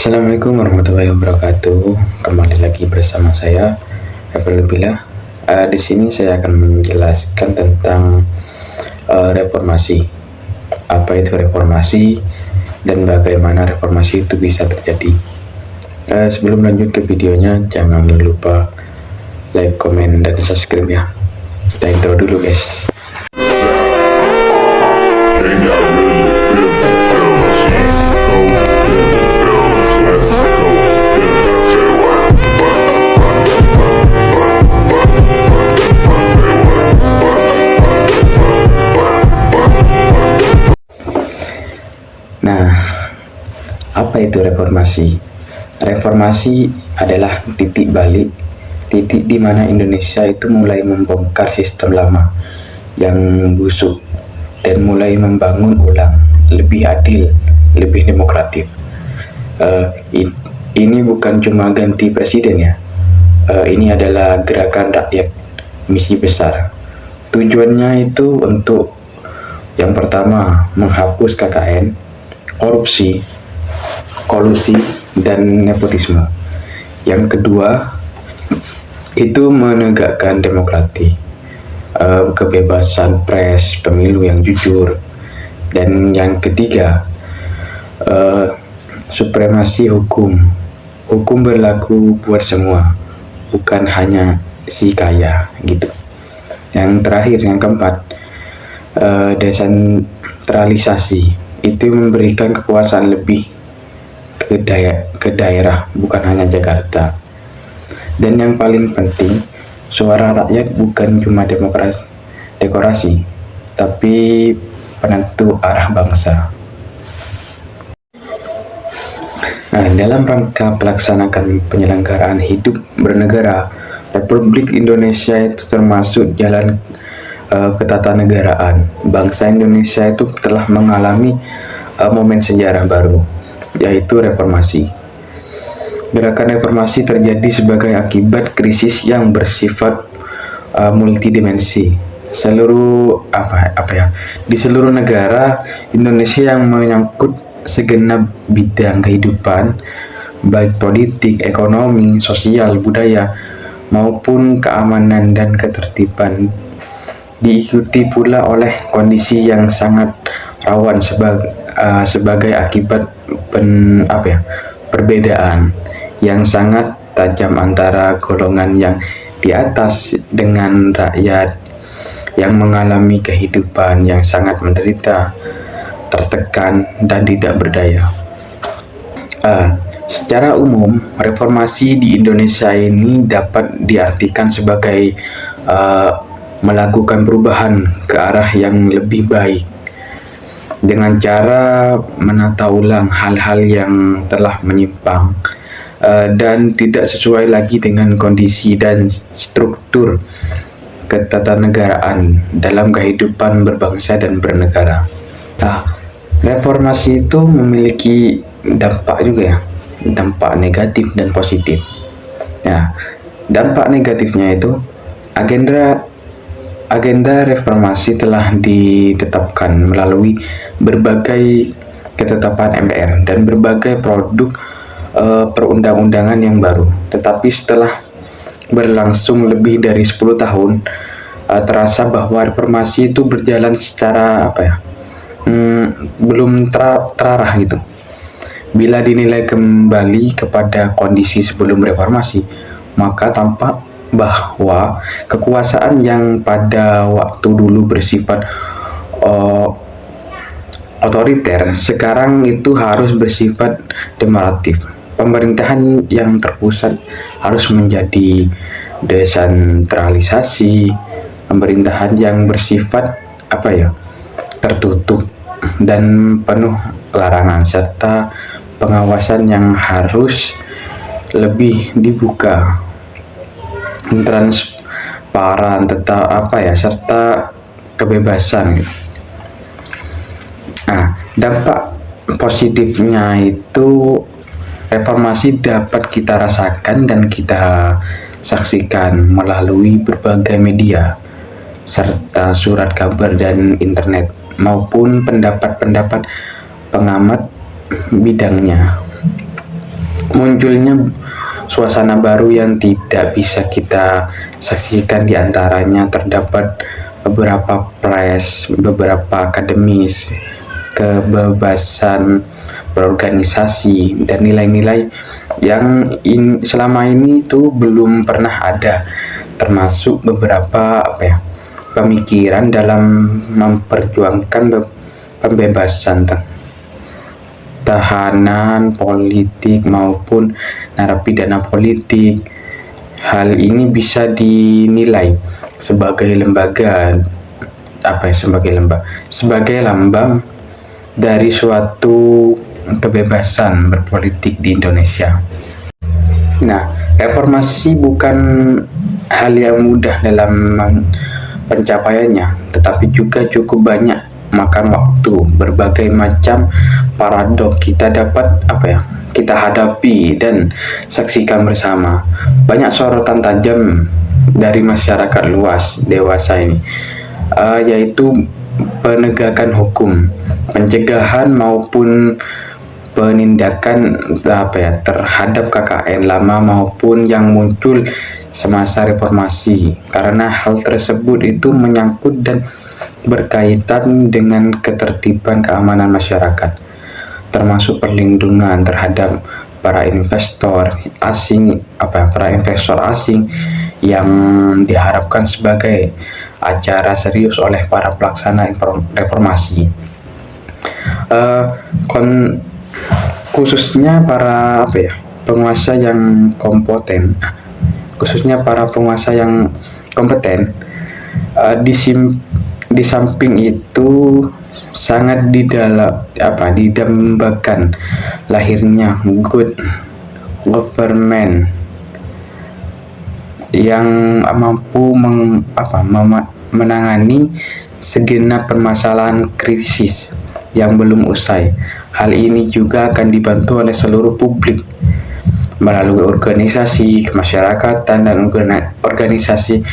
Assalamualaikum warahmatullahi wabarakatuh. Kembali lagi bersama saya, Efril Bila. Di sini saya akan menjelaskan tentang reformasi. Apa itu reformasi dan bagaimana reformasi itu bisa terjadi. Sebelum lanjut ke videonya, jangan lupa like, komen, dan subscribe ya. Kita intro dulu guys. Nah, apa itu reformasi? Reformasi adalah titik balik, titik di mana Indonesia itu mulai membongkar sistem lama yang busuk dan mulai membangun ulang, lebih adil, lebih demokratif. Ini bukan cuma ganti presiden ya. Ini adalah gerakan rakyat, misi besar. Tujuannya itu untuk yang pertama menghapus KKN, korupsi, kolusi, dan nepotisme. Yang kedua itu menegakkan demokrasi, kebebasan pers, pemilu yang jujur, dan yang ketiga supremasi hukum. Hukum berlaku buat semua, bukan hanya si kaya gitu. Yang terakhir, yang keempat, desentralisasi. Itu memberikan kekuasaan lebih ke daerah, bukan hanya Jakarta. Dan yang paling penting, suara rakyat bukan cuma dekorasi, tapi penentu arah bangsa. Nah, dalam rangka pelaksanakan penyelenggaraan hidup bernegara, Republik Indonesia itu termasuk jalan ketatanegaraan. Bangsa Indonesia itu telah mengalami momen sejarah baru, yaitu reformasi. Gerakan reformasi terjadi sebagai akibat krisis yang bersifat multidimensi. Di seluruh negara Indonesia yang menyangkut segenap bidang kehidupan, baik politik, ekonomi, sosial, budaya, maupun keamanan dan ketertiban, diikuti pula oleh kondisi yang sangat rawan sebagai akibat perbedaan yang sangat tajam antara golongan yang di atas dengan rakyat yang mengalami kehidupan yang sangat menderita, tertekan, dan tidak berdaya. Secara umum, reformasi di Indonesia ini dapat diartikan sebagai melakukan perubahan ke arah yang lebih baik dengan cara menata ulang hal-hal yang telah menyimpang dan tidak sesuai lagi dengan kondisi dan struktur ketatanegaraan dalam kehidupan berbangsa dan bernegara. Reformasi itu memiliki dampak juga ya, dampak negatif dan positif. Dampak negatifnya itu Agenda reformasi telah ditetapkan melalui berbagai ketetapan MPR dan berbagai produk perundang-undangan yang baru. Tetapi setelah berlangsung lebih dari 10 tahun, terasa bahwa reformasi itu berjalan secara belum terarah gitu. Bila dinilai kembali kepada kondisi sebelum reformasi, maka tampak bahwa kekuasaan yang pada waktu dulu bersifat otoriter sekarang itu harus bersifat demokratif. Pemerintahan yang terpusat harus menjadi desentralisasi. Pemerintahan yang bersifat tertutup dan penuh larangan, serta pengawasan yang harus lebih dibuka, transparan, serta kebebasan gitu. Dampak positifnya itu reformasi dapat kita rasakan dan kita saksikan melalui berbagai media serta surat kabar dan internet maupun pendapat-pendapat pengamat bidangnya. munculnya suasana baru yang tidak bisa kita saksikan. Di antaranya terdapat beberapa press, beberapa akademis, kebebasan berorganisasi, dan nilai-nilai yang selama ini itu belum pernah ada, termasuk beberapa pemikiran dalam memperjuangkan pembebasan tahanan politik maupun narapidana politik. Hal ini bisa dinilai sebagai sebagai lambang dari suatu kebebasan berpolitik di Indonesia. Nah, reformasi bukan hal yang mudah dalam pencapaiannya, tetapi juga cukup banyak makan waktu. Berbagai macam paradok kita hadapi dan saksikan bersama. Banyak sorotan tajam dari masyarakat luas dewasa ini, yaitu penegakan hukum, pencegahan maupun penindakan terhadap KKN lama maupun yang muncul semasa reformasi, karena hal tersebut itu menyangkut dan berkaitan dengan ketertiban keamanan masyarakat, termasuk perlindungan terhadap para investor asing yang diharapkan sebagai acara serius oleh para pelaksana reformasi. Khususnya para penguasa yang kompeten, di samping itu sangat didambakan lahirnya good government yang mampu menangani segenap permasalahan krisis yang belum usai. Hal ini juga akan dibantu oleh seluruh publik melalui organisasi kemasyarakatan dan organisasi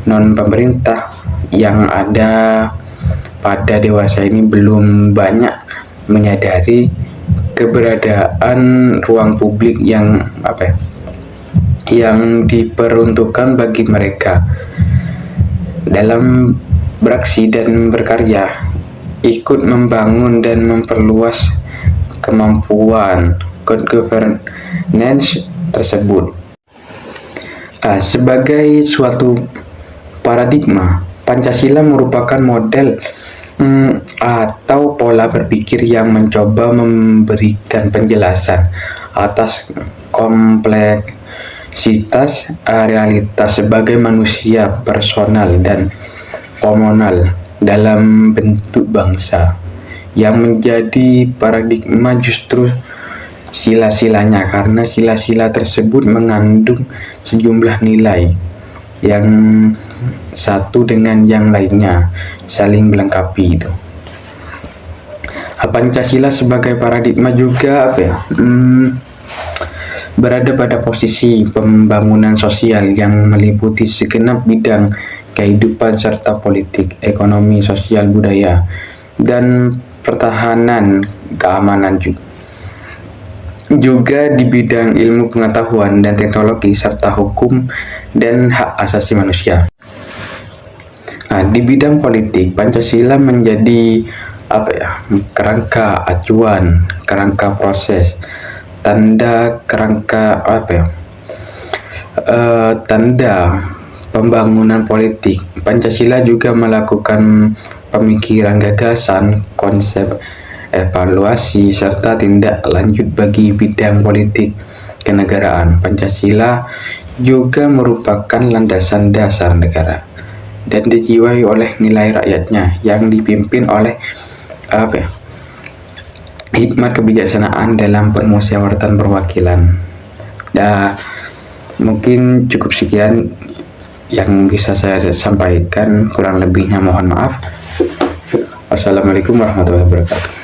non-pemerintah yang ada pada dewasa ini belum banyak menyadari keberadaan ruang publik yang diperuntukkan bagi mereka dalam beraksi dan berkarya, ikut membangun dan memperluas kemampuan good governance tersebut. Sebagai suatu paradigma, Pancasila merupakan model atau pola berpikir yang mencoba memberikan penjelasan atas kompleksitas realitas sebagai manusia personal dan komunal dalam bentuk bangsa. Yang menjadi paradigma justru sila-silanya, karena sila-sila tersebut mengandung sejumlah nilai yang satu dengan yang lainnya saling melengkapi itu. Pancasila sebagai paradigma juga berada pada posisi pembangunan sosial yang meliputi segenap bidang kehidupan serta politik, ekonomi, sosial, budaya, dan pertahanan keamanan juga di bidang ilmu pengetahuan dan teknologi serta hukum dan hak asasi manusia. Di bidang politik, Pancasila menjadi kerangka acuan, kerangka proses, tanda pembangunan politik. Pancasila juga melakukan pemikiran, gagasan, konsep, evaluasi, serta tindak lanjut bagi bidang politik kenegaraan. Pancasila juga merupakan landasan dasar negara dan dijiwai oleh nilai rakyatnya yang dipimpin oleh hikmat kebijaksanaan dalam permusyawaratan perwakilan. Mungkin cukup sekian yang bisa saya sampaikan, kurang lebihnya mohon maaf. Wassalamualaikum warahmatullahi wabarakatuh.